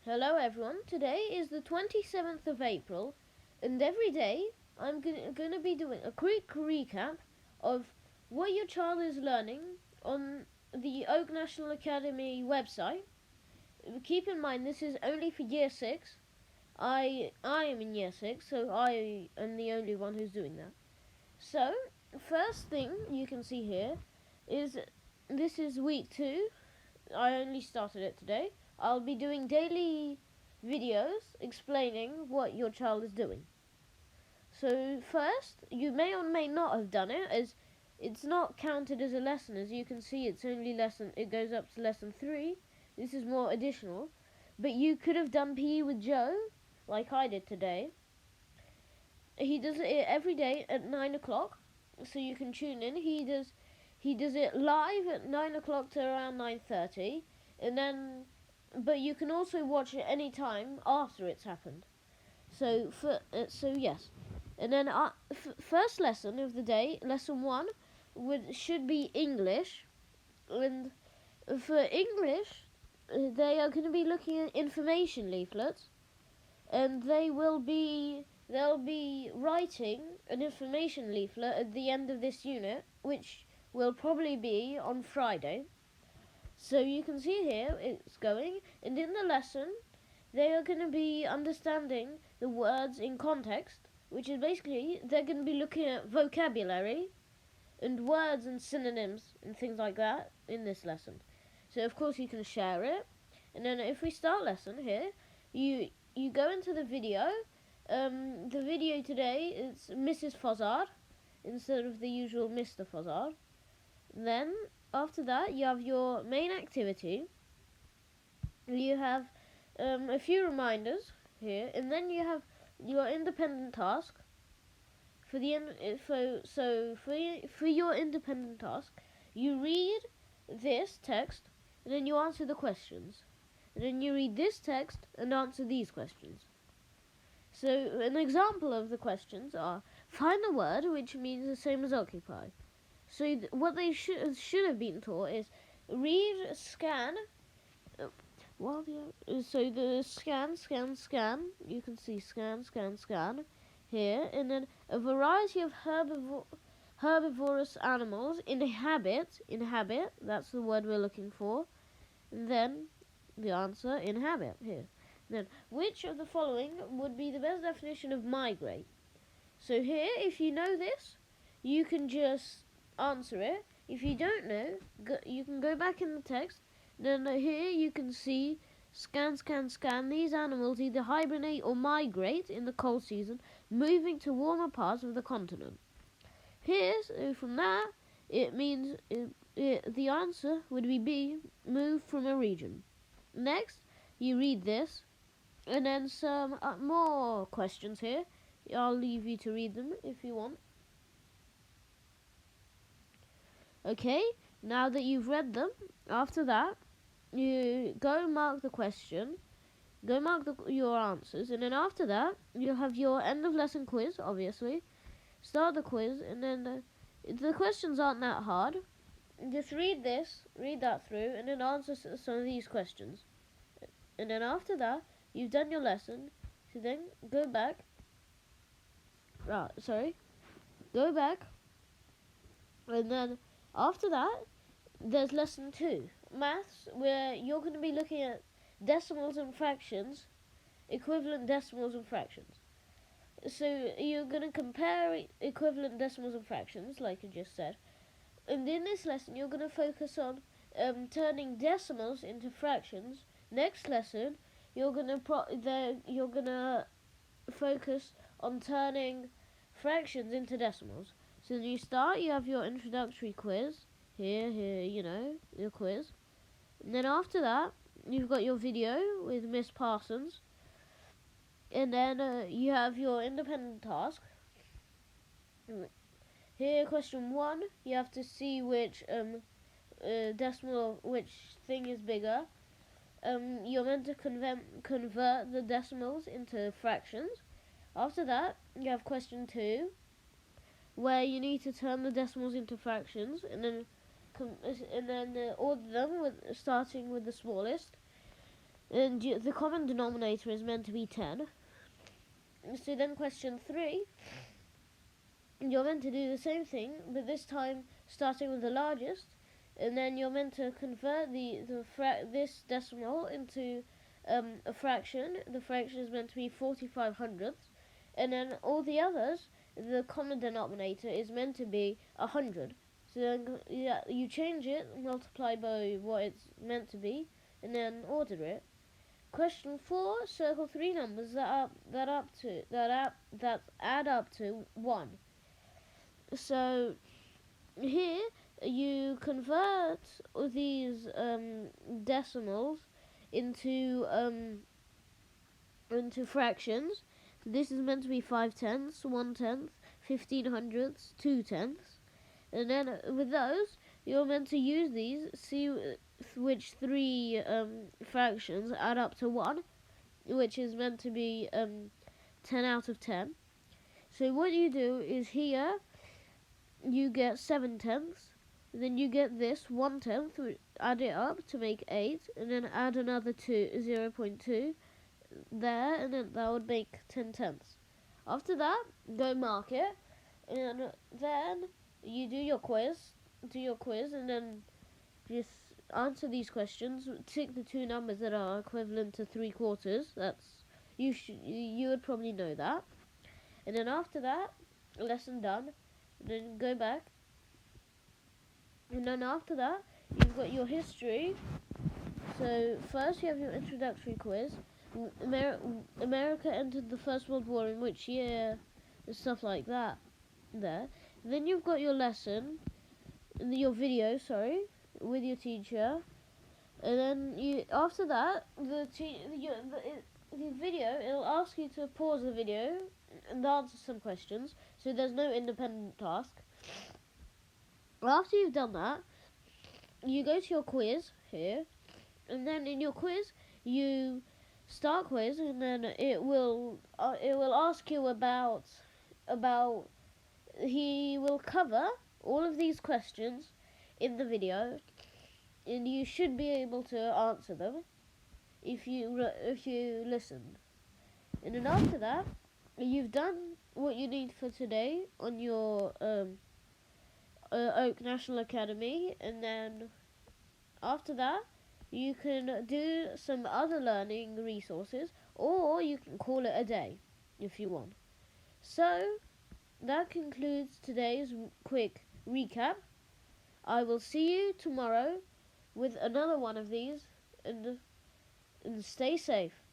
Hello everyone, today is the 27th of April and every day I'm going to be doing a quick recap of what your child is learning on the Oak National Academy website. Keep in mind this is only for Year 6. I am in Year 6, so I am the only one who's doing that. So, first thing you can see here is this is week 2. I only started it today. I'll be doing daily videos explaining what your child is doing. So first, you may or may not have done it, as it's not counted as a lesson. As you can see, it's only it goes up to lesson 3. This is more additional. But you could have done PE with Joe, like I did today. He does it every day at 9 o'clock, so you can tune in. He does it live at 9 o'clock to around 9:30, and then but you can also watch it any time after it's happened. So yes, and then first lesson of the day, lesson 1, should be English, and for English, they are going to be looking at information leaflets, and they'll be writing an information leaflet at the end of this unit, which will probably be on Friday. So you can see here it's going, and in the lesson they are going to be understanding the words in context, which is basically they're going to be looking at vocabulary and words and synonyms and things like that in this lesson. So of course you can share it, and then if we start lesson here, you go into the video. The video today is Mrs. Fozzard instead of the usual Mr. Fozzard. Then after that you have your main activity. You have a few reminders here, and then you have your independent task. For your independent task, you read this text and then you answer the questions, and then you read this text and answer these questions. So an example of the questions are: find the word which means the same as occupy. So what they should have been taught is read, scan. So the scan. You can see scan here, and then a variety of herbivorous animals inhabit. That's the word we're looking for. And then the answer inhabit here. Then which of the following would be the best definition of migrate? So here, if you know this, you can just answer it. If you don't know, you can go back in the text. Then here you can see scan. These animals either hibernate or migrate in the cold season, moving to warmer parts of the continent. Here, so from that, it means the answer would be B, move from a region. Next, you read this, and then some more questions here. I'll leave you to read them if you want. Okay, now that you've read them, after that, you go mark the question, your answers, and then after that, you'll have your end of lesson quiz, obviously. Start the quiz, and then the questions aren't that hard. Just read that through, and then answer some of these questions. And then after that, you've done your lesson, so then go back, and then after that, there's lesson 2, maths, where you're going to be looking at decimals and fractions, equivalent decimals and fractions. So you're going to compare equivalent decimals and fractions, like I just said. And in this lesson, you're going to focus on turning decimals into fractions. Next lesson, you're going to focus on turning fractions into decimals. So you have your introductory quiz. Here, your quiz. And then after that, you've got your video with Miss Parsons. And then you have your independent task. Here, question 1, you have to see which which thing is bigger. You're meant to convert the decimals into fractions. After that, you have question 2, where you need to turn the decimals into fractions, and then order them starting with the smallest. and the common denominator is meant to be 10. So then question 3, you're meant to do the same thing, but this time starting with the largest, and then you're meant to convert this decimal into a fraction. The fraction is meant to be 45 hundredths, and then all the others, the common denominator is meant to be 100. So then you change it, multiply by what it's meant to be, and then order it. Question 4: circle three numbers that add up to 1. So here you convert these decimals into fractions. This is meant to be 5/10, 1/10, 1500ths, 2/10, and then with those you're meant to use these, see which three fractions add up to 1, which is meant to be 10 out of 10. So what you do is here you get 7/10, then you get this 1/10, add it up to make 8, and then add another 0.2 there, and then that would make 10/10. After that, go mark it, and then you do your quiz, and then just answer these questions. Tick the two numbers that are equivalent to 3/4. That's you would probably know that. And then after that, lesson done. And then go back. And then after that, you've got your history. So first you have your introductory quiz. America entered the First World War in which year? And stuff like that. There. Then you've got your lesson, your video, with your teacher. And then after that, the video, it'll ask you to pause the video and answer some questions. So there's no independent task. After you've done that, you go to your quiz here, and then in your quiz you start quiz, and then it will ask you about he will cover all of these questions in the video, and you should be able to answer them if you listen. And then after that, you've done what you need for today on your Oak National Academy, and then after that you can do some other learning resources, or you can call it a day if you want. So that concludes today's quick recap. I will see you tomorrow with another one of these, and stay safe.